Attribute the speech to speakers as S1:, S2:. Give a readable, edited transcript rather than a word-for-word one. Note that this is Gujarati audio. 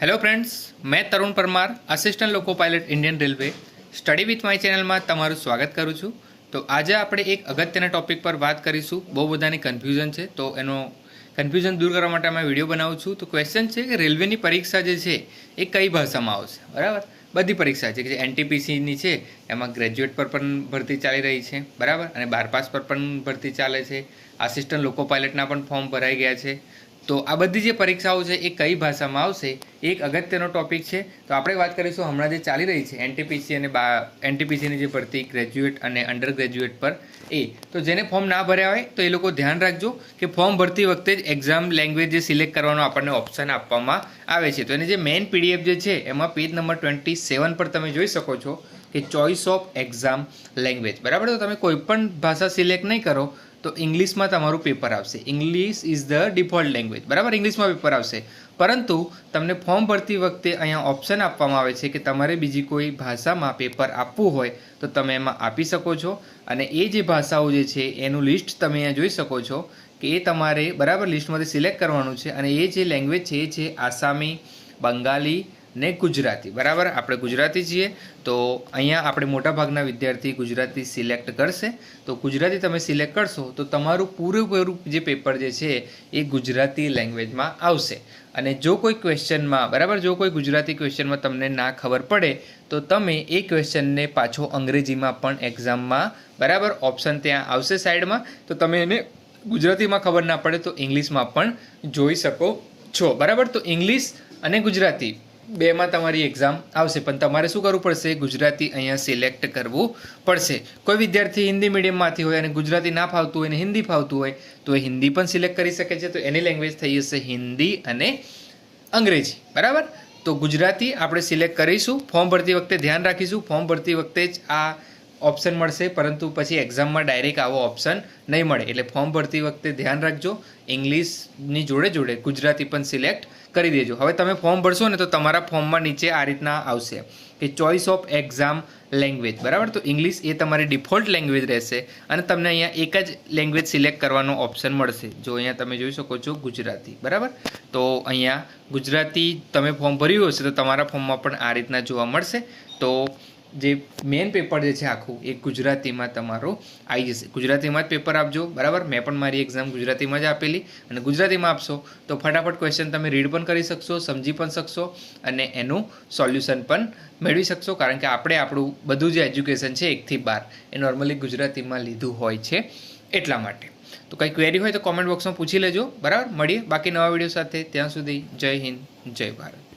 S1: હેલો ફ્રેન્ડ્સ, મેં Tarun Parmar, assistant loco pilot Indian railway study with my ચેનલમાં તમારું સ્વાગત કરું છું. તો આજે આપણે એક અગત્યના ટોપિક પર વાત કરીશું. બહુ બધાની કન્ફ્યુઝન છે, તો એનો કન્ફ્યુઝન દૂર કરવા માટે અમે વિડીયો બનાવું છું. તો ક્વેશ્ચન છે કે રેલવેની પરીક્ષા જે છે એ કઈ ભાષામાં આવશે. બરાબર, બધી પરીક્ષા છે કે જે એનટીપીસીની છે એમાં ગ્રેજ્યુએટ પર પણ ભરતી ચાલી રહી છે. બરાબર, અને 12 પાસ પર પણ ભરતી ચાલે છે. આસિસ્ટન્ટ લોકો પાયલટના પણ ફોર્મ ભરાઈ ગયા છે. તો આ બધી જે પરીક્ષાઓ છે એ કઈ ભાષામાં આવશે એક અગત્યનો ટોપિક છે. તો આપણે વાત કરીશું હમણાં જે ચાલી રહી છે એનટીપીસી અને એનટીપીસીની જે ભરતી ગ્રેજ્યુએટ અને અંડર ગ્રેજ્યુએટ પર તો જેને ફોર્મ ના ભર્યા હોય તો એ લોકો ધ્યાન રાખજો કે ફોર્મ ભરતી વખતે જ એક્ઝામ લેંગ્વેજ જે સિલેક્ટ કરવાનો આપણને ઓપ્શન આપવામાં આવે છે. તો એની જે મેઇન પીડીએફ જે છે એમાં પેજ નંબર 27 પર તમે જોઈ શકો છો કે ચોઇસ ઓફ એક્ઝામ લેંગ્વેજ. બરાબર, તો તમે કોઈ પણ ભાષા સિલેક્ટ નહીં કરો તો ઇંગ્લિશમાં તમારું પેપર આવશે. English is the default language. બરાબર, ઇંગ્લિશમાં પેપર આવશે. પરંતુ તમને ફોર્મ ભરતી વખતે અહીંયા ઓપ્શન આપવામાં આવે છે કે તમારે બીજી કોઈ ભાષામાં પેપર આપવું હોય તો તમે એમાં આપી શકો છો. અને એ જે ભાષાઓ જે છે એનું લિસ્ટ તમે અહીંયા જોઈ શકો છો કે એ તમારે બરાબર લિસ્ટમાંથી સિલેક્ટ કરવાનું છે. અને એ જે લેંગ્વેજ છે એ છે આસામી, બંગાળી ને ગુજરાતી. બરાબર, આપણે ગુજરાતી છીએ તો અહીંયા આપણે મોટાભાગના વિદ્યાર્થી ગુજરાતી સિલેક્ટ કરશે. તો ગુજરાતી તમે સિલેક્ટ કરશો તો તમારું પૂરેપૂરું જે પેપર જે છે એ ગુજરાતી લેંગ્વેજમાં આવશે. અને જો કોઈ ક્વેશ્ચનમાં બરાબર જો કોઈ ગુજરાતી ક્વેશ્ચનમાં તમને ના ખબર પડે તો તમે એ ક્વેશ્ચનને પાછો અંગ્રેજીમાં પણ એક્ઝામમાં બરાબર ઓપ્શન ત્યાં આવશે સાઈડમાં. તો તમે એને ગુજરાતીમાં ખબર ના પડે તો ઇંગ્લિશમાં પણ જોઈ શકો છો. બરાબર, તો ઇંગ્લિશ અને ગુજરાતી બેમાં તમારી એક્ઝામ આવશે, પણ તમારે શું કરવું પડશે? ગુજરાતી અહીંયા સિલેક્ટ કરવું પડશે. કોઈ વિદ્યાર્થી હિન્દી મીડિયમમાંથી હોય અને ગુજરાતી ના ફાવતું હોય અને હિન્દી ફાવતું હોય તો એ હિન્દી પણ સિલેક્ટ કરી શકે છે. તો એની લેંગ્વેજ થઈ જશે હિન્દી અને અંગ્રેજી. બરાબર, તો ગુજરાતી આપણે સિલેક્ટ કરીશું. ફોર્મ ભરતી વખતે ધ્યાન રાખીશું, ફોર્મ ભરતી વખતે જ આ ઓપ્શન મળશે, પરંતુ પછી એક્ઝામમાં ડાયરેક્ટ આવો ઓપ્શન નહીં મળે. એટલે ફોર્મ ભરતી વખતે ધ્યાન રાખજો, ઇંગ્લિશની જોડે જોડે ગુજરાતી પણ સિલેક્ટ કરી દેજો. હવે તમે ફોર્મ ભરશો ને તો તમારા ફોર્મમાં નીચે આ રીતના આવશે કે ચોઇસ ઓફ એક્ઝામ લેંગ્વેજ. બરાબર, તો ઇંગ્લિશ એ તમારી ડિફોલ્ટ લેંગ્વેજ રહેશે અને તમને અહીંયા એક જ લેંગ્વેજ સિલેક્ટ કરવાનો ઓપ્શન મળશે. જો અહીંયા તમે જોઈ શકો છો ગુજરાતી. બરાબર, તો અહીંયા ગુજરાતી તમે ફોર્મ ભર્યું હશે તો તમારા ફોર્મમાં પણ આ રીતના જોવા મળશે. તો જે મેન પેપર જે છે આખું એ ગુજરાતીમાં તમારું આવી જશે. ગુજરાતીમાં જ પેપર આપજો. બરાબર, મેં પણ મારી એક્ઝામ ગુજરાતીમાં જ આપેલી અને ગુજરાતીમાં આપશો તો ફટાફટ ક્વેશ્ચન તમે રીડ પણ કરી શકશો, સમજી પણ શકશો અને એનું સોલ્યુશન પણ મેળવી શકશો. કારણ કે આપણે આપણું બધું જે એજ્યુકેશન છે 1 થી 12 એ નોર્મલી ગુજરાતીમાં લીધું હોય છે એટલા માટે. તો કંઈ ક્વેરી હોય તો કોમેન્ટ બોક્સમાં પૂછી લેજો. બરાબર, મળીએ બાકી નવા વિડીયો સાથે. ત્યાં સુધી જય હિન્દ, જય ભારત.